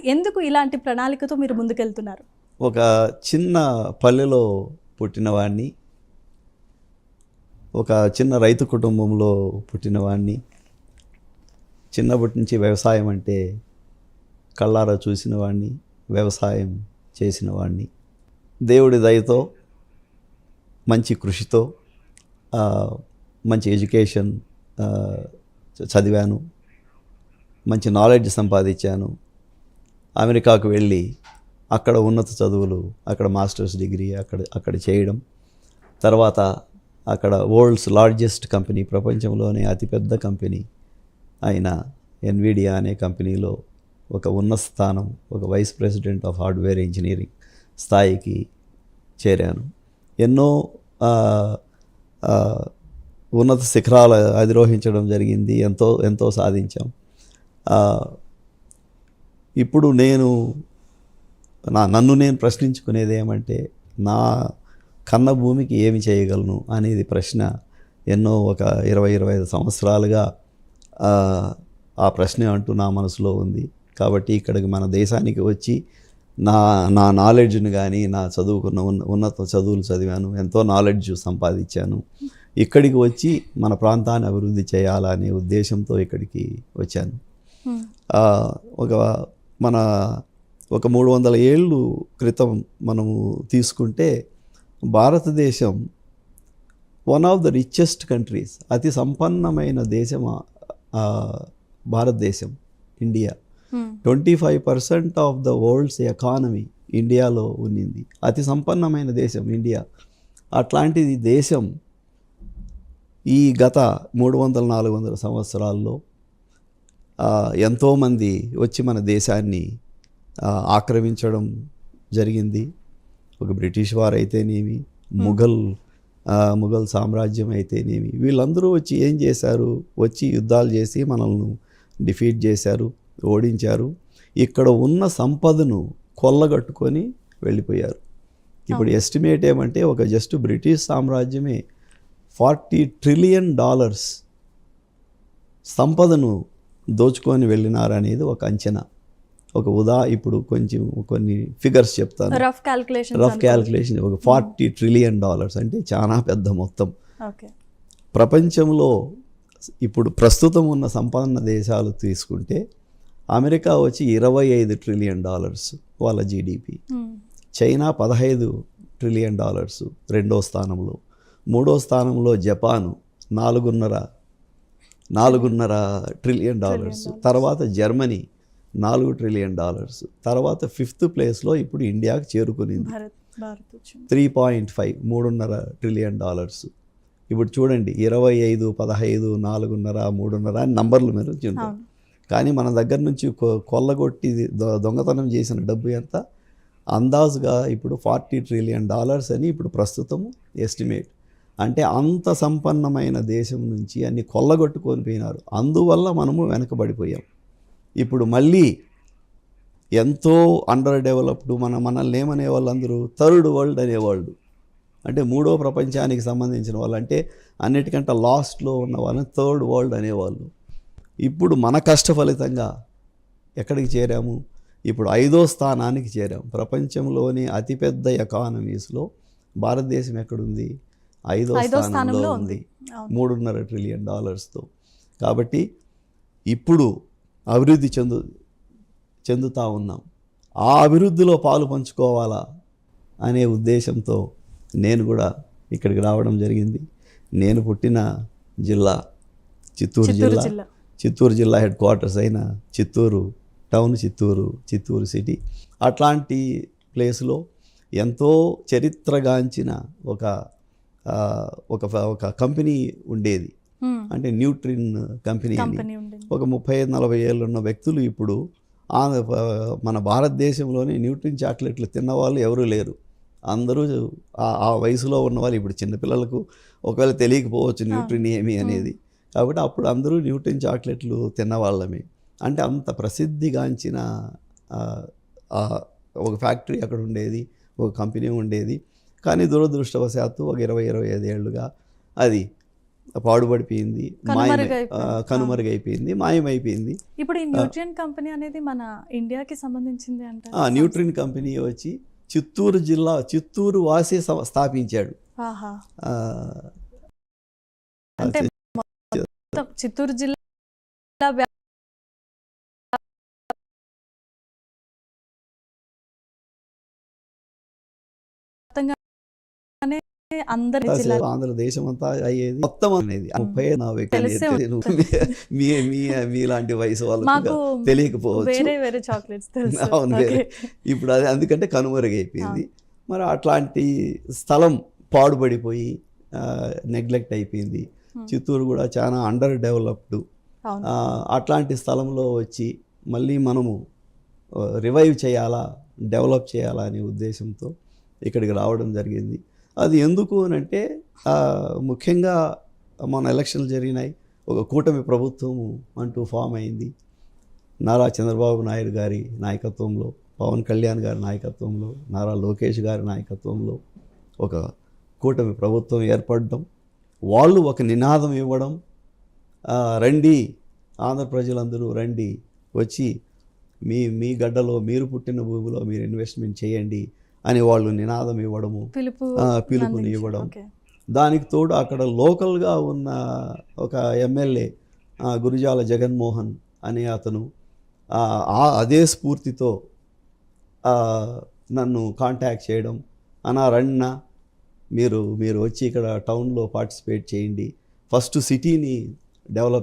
అసలు ఎందుకు ఇలాంటి ప్రణాళికతో మీరు ముందుకెళ్తున్నారు? ఒక చిన్న పల్లెలో పుట్టినవాడిని, ఒక చిన్న రైతు కుటుంబంలో పుట్టినవాడిని. చిన్నప్పటి నుంచి వ్యవసాయం అంటే కళ్ళారా చూసిన వాడిని, వ్యవసాయం చేసిన వాడిని. దేవుడి దయతో, మంచి కృషితో మంచి ఎడ్యుకేషన్ చదివాను, మంచి నాలెడ్జ్ సంపాదించాను. అమెరికాకు వెళ్ళి అక్కడ ఉన్నత చదువులు, అక్కడ మాస్టర్స్ డిగ్రీ అక్కడ చేయడం, తర్వాత అక్కడ వరల్డ్స్ లార్జెస్ట్ కంపెనీ, ప్రపంచంలోనే అతిపెద్ద కంపెనీ అయిన ఎన్విడియా అనే కంపెనీలో ఒక ఉన్నత స్థానం, ఒక vice president of hardware engineering స్థాయికి చేరాను. ఎన్నో ఉన్నత శిఖరాలు అధిరోహించడం జరిగింది, ఎంతో సాధించాం. ఇప్పుడు నన్ను నేను ప్రశ్నించుకునేది ఏమంటే, నా కన్న భూమికి ఏమి చేయగలను అనేది ప్రశ్న ఎన్నో ఒక 20-25 సంవత్సరాలుగా ఆ ప్రశ్న అంటూ నా మనసులో ఉంది. కాబట్టి ఇక్కడికి మన దేశానికి వచ్చి నా నాలెడ్జ్ని కానీ, నా చదువుకున్న ఉన్నత చదువులు చదివాను, ఎంతో నాలెడ్జ్ సంపాదించాను. ఇక్కడికి వచ్చి మన ప్రాంతాన్ని అభివృద్ధి చేయాలనే ఉద్దేశంతో ఇక్కడికి వచ్చాను. ఒక 300 ఏళ్ళు క్రితం మనము తీసుకుంటే భారతదేశం one of the richest countries, అతి సంపన్నమైన దేశం భారతదేశం, India. 25% of the world's economy ఇండియాలో ఉన్నింది. అతి సంపన్నమైన దేశం ఇండియా. అట్లాంటిది దేశం ఈ గత 300-400 సంవత్సరాల్లో ఎంతోమంది వచ్చి మన దేశాన్ని ఆక్రమించడం జరిగింది. ఒక బ్రిటిష్ వారు అయితేనేమి, ముఘల్ సామ్రాజ్యం అయితేనేమి, వీళ్ళందరూ వచ్చి ఏం చేశారు? వచ్చి యుద్ధాలు చేసి మనల్ని డిఫీట్ చేశారు, ఓడించారు. ఇక్కడ ఉన్న సంపదను కొల్లగట్టుకొని వెళ్ళిపోయారు. ఇప్పుడు ఎస్టిమేట్ ఏమంటే, ఒక జస్ట్ బ్రిటిష్ సామ్రాజ్యమే $40 ట్రిలియన్ సంపదను దోచుకొని వెళ్ళినారనేది ఒక అంచనా. ఇప్పుడు కొన్ని ఫిగర్స్ చెప్తాను, రఫ్ క్యాల్కులేషన్. ఒక $40 ట్రిలియన్ అంటే చాలా పెద్ద మొత్తం. ప్రపంచంలో ఇప్పుడు ప్రస్తుతం ఉన్న సంపన్న దేశాలు తీసుకుంటే అమెరికా వచ్చి $25 ట్రిలియన్ వాళ్ళ జీడిపి, చైనా $15 ట్రిలియన్ రెండో స్థానంలో, మూడో స్థానంలో జపాను $4.5 ట్రిలియన్, తర్వాత జర్మనీ $4 ట్రిలియన్, తర్వాత 5th ప్లేస్లో ఇప్పుడు ఇండియాకి చేరుకునింది 3.5 ట్రిలియన్. ఇప్పుడు చూడండి, 25, 15, 4.5, 3.5 అని నంబర్లు మీరు చూద్దాం. కానీ మన దగ్గర నుంచి కొల్లగొట్టి దొంగతనం చేసిన డబ్బు ఎంత? అందాజుగా ఇప్పుడు $40 ట్రిలియన్ అని ఇప్పుడు ప్రస్తుతం ఎస్టిమేట్. అంటే అంత సంపన్నమైన దేశం నుంచి అన్ని కొల్లగొట్టుకొని పోయినారు. అందువల్ల మనము వెనకబడిపోయాం. ఇప్పుడు మళ్ళీ ఎంతో అండర్ డెవలప్డ్, మనల్ని ఏమనే వాళ్ళందరూ థర్డ్ వరల్డ్ అనేవాళ్ళు, అంటే మూడో ప్రపంచానికి సంబంధించిన వాళ్ళు, అంటే అన్నిటికంటే లాస్ట్లో ఉన్న వాళ్ళని థర్డ్ వరల్డ్ అనేవాళ్ళు. ఇప్పుడు మన కష్ట ఫలితంగా ఎక్కడికి చేరాము? ఇప్పుడు 5వ స్థానానికి చేరాము. ప్రపంచంలోని అతిపెద్ద ఎకానమీస్లో భారతదేశం ఎక్కడుంది? 5వ స్థానంలో ఉంది, $3.5 ట్రిలియన్. కాబట్టి ఇప్పుడు అభివృద్ధి చెందుతూ ఉన్నాం. ఆ అభివృద్ధిలో పాలు పంచుకోవాలా అనే ఉద్దేశంతో నేను కూడా ఇక్కడికి రావడం జరిగింది. నేను పుట్టిన జిల్లా చిత్తూరు జిల్లా హెడ్ క్వార్టర్స్ అయిన చిత్తూరు టౌన్, చిత్తూరు సిటీ. అట్లాంటి ప్లేస్లో ఎంతో చరిత్రగాంచిన ఒక కంపెనీ ఉండేది, అంటే న్యూట్రిన్ కంపెనీ అని. ఒక 35-40 ఏళ్ళు ఉన్న వ్యక్తులు ఇప్పుడు మన భారతదేశంలోనే న్యూట్రిన్ చాక్లెట్లు తిన్నవాళ్ళు ఎవరూ లేరు. అందరూ ఆ వయసులో ఉన్నవాళ్ళు. ఇప్పుడు చిన్నపిల్లలకు ఒకవేళ తెలియకపోవచ్చు న్యూట్రిన్ ఏమి అనేది. కాబట్టి అప్పుడు అందరూ న్యూట్రిన్ చాక్లెట్లు తిన్నవాళ్ళమే. అంటే అంత ప్రసిద్ధిగాంచిన ఒక ఫ్యాక్టరీ అక్కడ ఉండేది, ఒక కంపెనీ ఉండేది. కానీ దురదృష్టవశాత్తు ఒక 20-25 ఏళ్ళుగా అది పాడుపడిపోయింది, కనుమరుగైపోయింది. కనుమరుగైపోయింది, మాయమైపోయింది. ఇప్పుడు ఈ న్యూట్రియన్ కంపెనీ అనేది మన ఇండియాకి సంబంధించింది అంటారు. న్యూట్రిన్ కంపెనీ వచ్చి చిత్తూరు జిల్లా, చిత్తూరు వాసి స్థాపించాడు. ఆహా. ఆ, అంటే మొత్తం చిత్తూరు జిల్లా వ్యాప్తంగానే అందరి జిల్లాలో ఆంధ్రదేశం అంతా అయ్యేది మొత్తం అనేది 30 నా వ్యక్తి తెలిసే మీలాంటి వయసు మాకు వాళ్ళకి తెలియకపోవచ్చు. వేరే వేరే చాక్లెట్స్ తెలుసు. అవును, వేరే. ఇప్పుడు అది అందుకంటే కనుమరుగైపోయింది. మరి అట్లాంటి స్థలం పాడుపడిపోయి నెగ్లెక్ట్ అయిపోయింది. చిత్తూరు కూడా చాలా అండర్ డెవలప్డ్. అవును. అట్లాంటి స్థలంలో వచ్చి మళ్ళీ మనము రివైవ్ చేయాలా, డెవలప్ చేయాలా అనే ఉద్దేశంతో ఇక్కడికి రావడం జరిగింది. అది ఎందుకు అని అంటే ముఖ్యంగా మన ఎలక్షన్లు జరిగినాయి, ఒక కూటమి ప్రభుత్వం అంటూ ఫామ్ అయింది. నారా చంద్రబాబు నాయుడు గారి నాయకత్వంలో, పవన్ కళ్యాణ్ గారి నాయకత్వంలో, నారా లోకేష్ గారి నాయకత్వంలో ఒక కూటమి ప్రభుత్వం ఏర్పడడం, వాళ్ళు ఒక నినాదం ఇవ్వడం, రండి ఆంధ్ర ప్రజలందరూ రండి, వచ్చి మీ గడ్డలో, మీరు పుట్టిన భూమిలో మీరు ఇన్వెస్ట్మెంట్ చేయండి అని వాళ్ళు నినాదం ఇవ్వడము, పిలుపుని ఇవ్వడం. దానికి తోడు అక్కడ లోకల్గా ఉన్న ఒక ఎమ్మెల్యే గురుజాల జగన్మోహన్ అనే అతను అదే స్ఫూర్తితో నన్ను కాంటాక్ట్ చేయడం, రన్నా మీరు వచ్చి ఇక్కడ టౌన్లో పార్టిసిపేట్ చేయండి, ఫస్ట్ సిటీని డెవలప్